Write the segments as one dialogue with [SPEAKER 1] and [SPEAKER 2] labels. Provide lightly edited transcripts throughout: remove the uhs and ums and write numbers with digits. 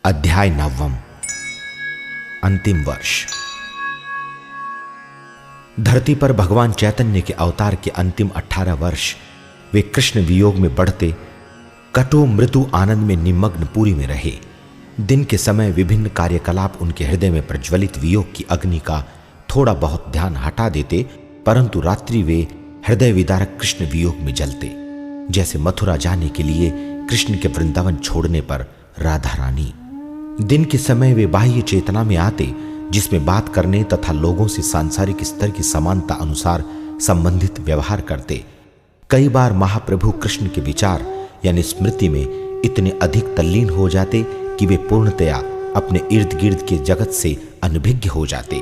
[SPEAKER 1] अध्याय 9। अंतिम वर्ष। धरती पर भगवान चैतन्य के अवतार के अंतिम 18 वर्ष वे कृष्ण वियोग में बढ़ते कटु मृदु आनंद में निमग्न पूरी में रहे। दिन के समय विभिन्न कार्यकलाप उनके हृदय में प्रज्वलित वियोग की अग्नि का थोड़ा बहुत ध्यान हटा देते, परंतु रात्रि वे हृदय विदारक कृष्ण वियोग में जलते। जैसे मथुरा जाने के लिए कृष्ण के वृंदावन छोड़ने पर राधा रानी। दिन के समय वे बाह्य चेतना में आते, जिसमें बात करने तथा लोगों से सांसारिक स्तर की समानता अनुसार संबंधित व्यवहार करते। कई बार महाप्रभु कृष्ण के विचार यानी स्मृति में इतने अधिक तल्लीन हो जाते कि वे पूर्णतया अपने इर्द गिर्द के जगत से अनभिज्ञ हो जाते,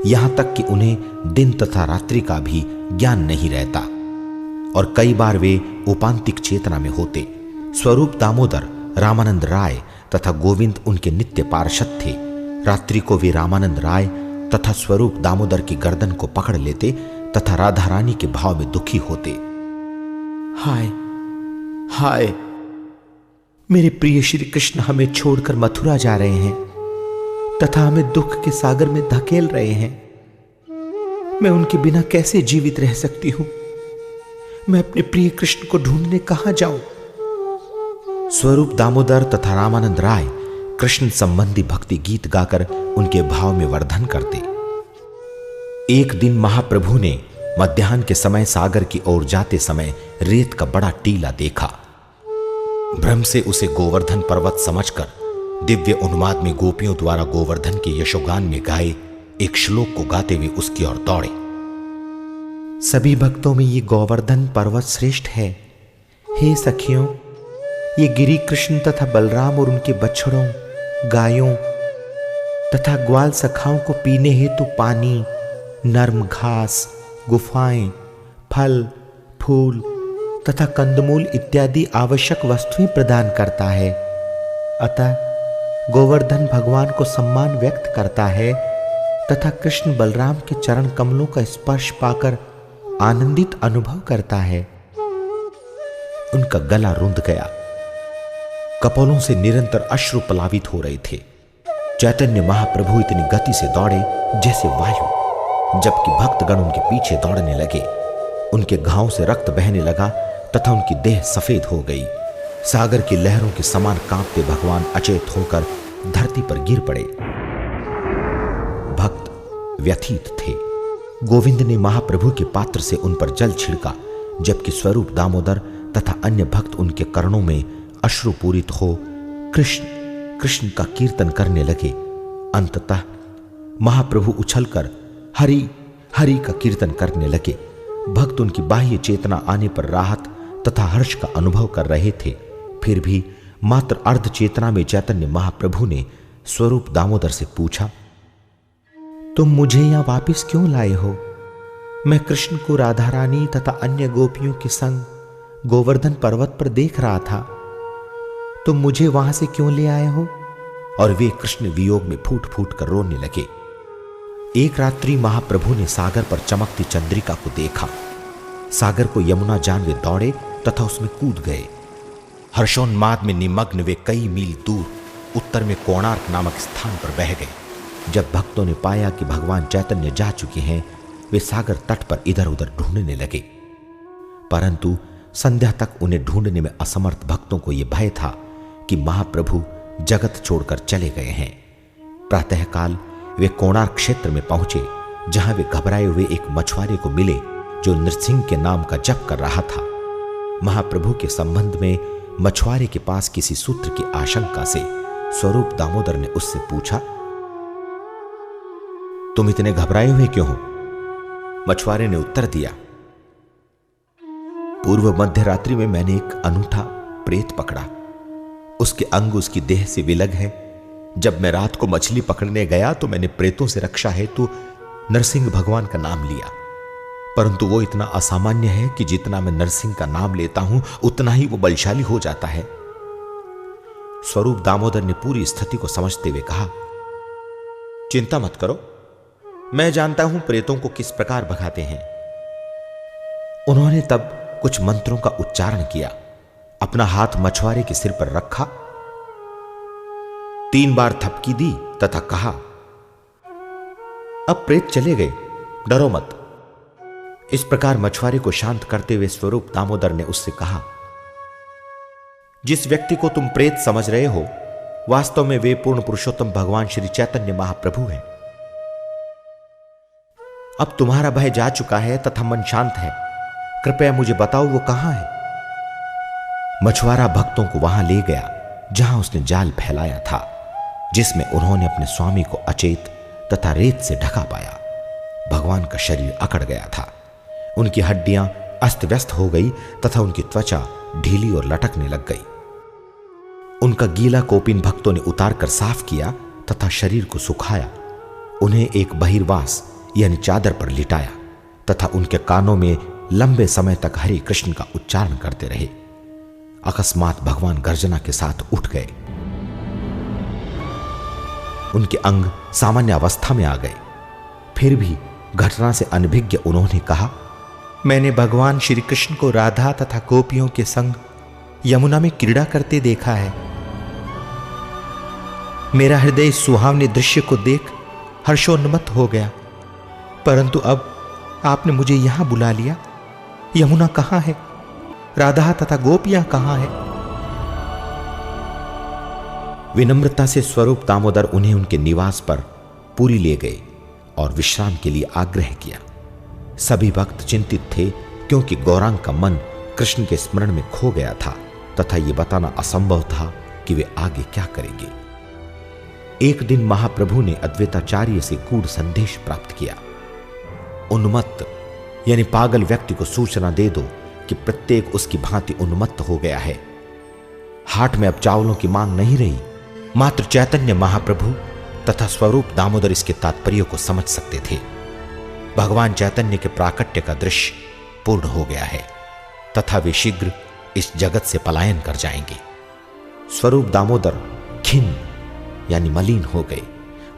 [SPEAKER 1] यहां तक कि उन्हें दिन तथा रात्रि का भी ज्ञान नहीं रहता। और कई बार वे उपांतिक चेतना में होते। स्वरूप दामोदर, रामानंद राय तथा गोविंद उनके नित्य पार्षद थे। रात्रि को वे रामानंद राय तथा स्वरूप दामोदर की गर्दन को पकड़ लेते तथा राधा रानी के भाव में दुखी होते। हाय हाय, मेरे प्रिय श्री कृष्ण हमें छोड़कर मथुरा जा रहे हैं तथा हमें दुख के सागर में धकेल रहे हैं। मैं उनके बिना कैसे जीवित रह सकती हूं? मैं अपने प्रिय कृष्ण को ढूंढने कहां जाऊं? स्वरूप दामोदर तथा रामानंद राय कृष्ण संबंधी भक्ति गीत गाकर उनके भाव में वर्धन करते। एक दिन महाप्रभु ने मध्याह्न के समय सागर की ओर जाते समय रेत का बड़ा टीला देखा। भ्रम से उसे गोवर्धन पर्वत समझकर दिव्य उन्माद में गोपियों द्वारा गोवर्धन के यशोगान में गाए एक श्लोक को गाते हुए उसकी ओर दौड़े। सभी भक्तों में ये गोवर्धन पर्वत श्रेष्ठ है। हे सखियों, ये गिरि कृष्ण तथा बलराम और उनके बछड़ों, गायों तथा ग्वाल सखाओं को पीने हेतु पानी, नर्म घास, गुफाएं, फल, फूल तथा कंदमूल इत्यादि आवश्यक वस्तुएं प्रदान करता है। अतः गोवर्धन भगवान को सम्मान व्यक्त करता है तथा कृष्ण बलराम के चरण कमलों का स्पर्श पाकर आनंदित अनुभव करता है। उनका गला रुंध गया, कपोलों से निरंतर अश्रु पलावित हो रहे थे। चैतन्य महाप्रभु इतनी गति से दौड़े जैसे वायु, जबकि भक्तगण उनके पीछे दौड़ने लगे। उनके घावों से रक्त बहने लगा तथा उनकी देह सफेद हो गई। सागर की लहरों के समान कांपते भगवान अचेत होकर धरती पर गिर पड़े। भक्त व्यथित थे। गोविंद ने महाप्रभु के पात्र से उन पर जल छिड़का, जबकि स्वरूप दामोदर तथा अन्य भक्त उनके कर्णों में अश्रुपूरित हो कृष्ण कृष्ण का कीर्तन करने लगे। अंततः महाप्रभु उछलकर हरि हरि का कीर्तन करने लगे। भक्त उनकी बाह्य चेतना आने पर राहत तथा हर्ष का अनुभव कर रहे थे। फिर भी मात्र अर्ध चेतना में चैतन्य महाप्रभु ने स्वरूप दामोदर से पूछा, तुम मुझे यहां वापिस क्यों लाए हो? मैं कृष्ण को राधा रानी तथा अन्य गोपियों के संग गोवर्धन पर्वत पर देख रहा था। तुम मुझे वहां से क्यों ले आए हो? और वे कृष्ण वियोग में फूट फूट कर रोने लगे। एक रात्रि महाप्रभु ने सागर पर चमकती चंद्रिका को देखा। सागर को यमुना जान वे दौड़े तथा उसमें कूद गए। हर्षोन्माद में निमग्न वे कई मील दूर उत्तर में कोणार्क नामक स्थान पर बह गए। जब भक्तों ने पाया कि भगवान चैतन्य जा चुके हैं, वे सागर तट पर इधर उधर ढूंढने लगे, परंतु संध्या तक उन्हें ढूंढने में असमर्थ भक्तों को यह भय था कि महाप्रभु जगत छोड़कर चले गए हैं। प्रातःकाल वे कोणार्क क्षेत्र में पहुंचे, जहां वे घबराए हुए एक मछुआरे को मिले जो नृसिंह के नाम का जप कर रहा था। महाप्रभु के संबंध में मछुआरे के पास किसी सूत्र की आशंका से स्वरूप दामोदर ने उससे पूछा, तुम इतने घबराए हुए क्यों हो? मछुआरे ने उत्तर दिया, पूर्व मध्य रात्रि में मैंने एक अनूठा प्रेत पकड़ा। उसके अंग उसकी देह से विलग है। जब मैं रात को मछली पकड़ने गया तो मैंने प्रेतों से रक्षा हेतु नरसिंह भगवान का नाम लिया, परंतु वो इतना असामान्य है कि जितना मैं नरसिंह का नाम लेता हूं उतना ही वो बलशाली हो जाता है। स्वरूप दामोदर ने पूरी स्थिति को समझते हुए कहा, चिंता मत करो, मैं जानता हूं प्रेतों को किस प्रकार भगाते हैं। उन्होंने तब कुछ मंत्रों का उच्चारण किया, अपना हाथ मछुआरे के सिर पर रखा 3 बार थपकी दी तथा कहा, अब प्रेत चले गए, डरो मत। इस प्रकार मछुआरे को शांत करते हुए स्वरूप दामोदर ने उससे कहा, जिस व्यक्ति को तुम प्रेत समझ रहे हो, वास्तव में वे पूर्ण पुरुषोत्तम भगवान श्री चैतन्य महाप्रभु हैं। अब तुम्हारा भय जा चुका है तथा मन शांत है, कृपया मुझे बताओ वो कहां है। मछुआरा भक्तों को वहां ले गया जहां उसने जाल फैलाया था, जिसमें उन्होंने अपने स्वामी को अचेत तथा रेत से ढका पाया। भगवान का शरीर अकड़ गया था, उनकी हड्डियां अस्त व्यस्त हो गई तथा उनकी त्वचा ढीली और लटकने लग गई। उनका गीला कोपिन भक्तों ने उतारकर साफ किया तथा शरीर को सुखाया। उन्हें एक बहिर्वास यानी चादर पर लिटाया तथा उनके कानों में लंबे समय तक हरे कृष्ण का उच्चारण करते रहे। अकस्मात भगवान गर्जना के साथ उठ गए। उनके अंग सामान्य अवस्था में आ गए। फिर भी घटना से अनभिज्ञ उन्होंने कहा, मैंने भगवान श्री कृष्ण को राधा तथा गोपियों के संग यमुना में क्रीड़ा करते देखा है। मेरा हृदय इस सुहावने दृश्य को देख हर्षोन्मत्त हो गया, परंतु अब आपने मुझे यहां बुला लिया। यमुना कहां है? राधा तथा गोपियां कहां है? विनम्रता से स्वरूप दामोदर उन्हें उनके निवास पर पुरी ले गए और विश्राम के लिए आग्रह किया। सभी भक्त चिंतित थे, क्योंकि गौरांग का मन कृष्ण के स्मरण में खो गया था तथा यह बताना असंभव था कि वे आगे क्या करेंगे। एक दिन महाप्रभु ने अद्वैताचार्य से गूढ़ संदेश प्राप्त किया। उन्मत्त यानी पागल व्यक्ति को सूचना दे दो कि प्रत्येक उसकी भांति उन्मत्त हो गया है। हाट में अब चावलों की मांग नहीं रही, मात्र चैतन्य महाप्रभु तथा स्वरूप दामोदर इसके तात्पर्य को समझ सकते थे। भगवान चैतन्य के प्राकट्य का दृश्य पूर्ण हो गया है तथा वे शीघ्र इस जगत से पलायन कर जाएंगे। स्वरूप दामोदर खिन्न यानी मलिन हो गए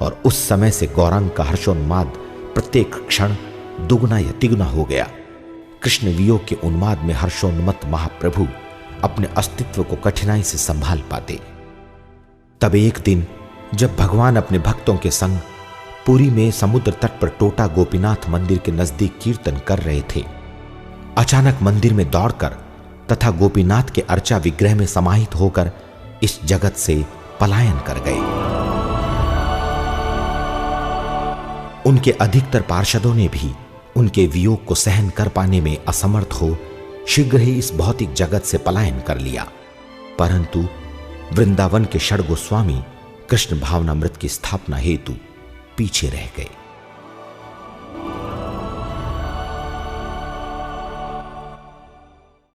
[SPEAKER 1] और उस समय से गौरांग का हर्षोन्माद प्रत्येक क्षण दुगना या तिगुना हो गया। कृष्ण वियोग के उन्माद में हर्षोन्मत्त महाप्रभु अपने अस्तित्व को कठिनाई से संभाल पाते। तब एक दिन जब भगवान अपने भक्तों के संग पुरी में समुद्र तट पर टोटा गोपीनाथ मंदिर के नजदीक कीर्तन कर रहे थे, अचानक मंदिर में दौड़कर तथा गोपीनाथ के अर्चा विग्रह में समाहित होकर इस जगत से पलायन कर गए। उनके अधिकतर पार्षदों ने भी उनके वियोग को सहन कर पाने में असमर्थ हो शीघ्र ही इस भौतिक जगत से पलायन कर लिया, परंतु वृंदावन के षड गोस्वामी कृष्ण भावनामृत की स्थापना हेतु पीछे रह गए।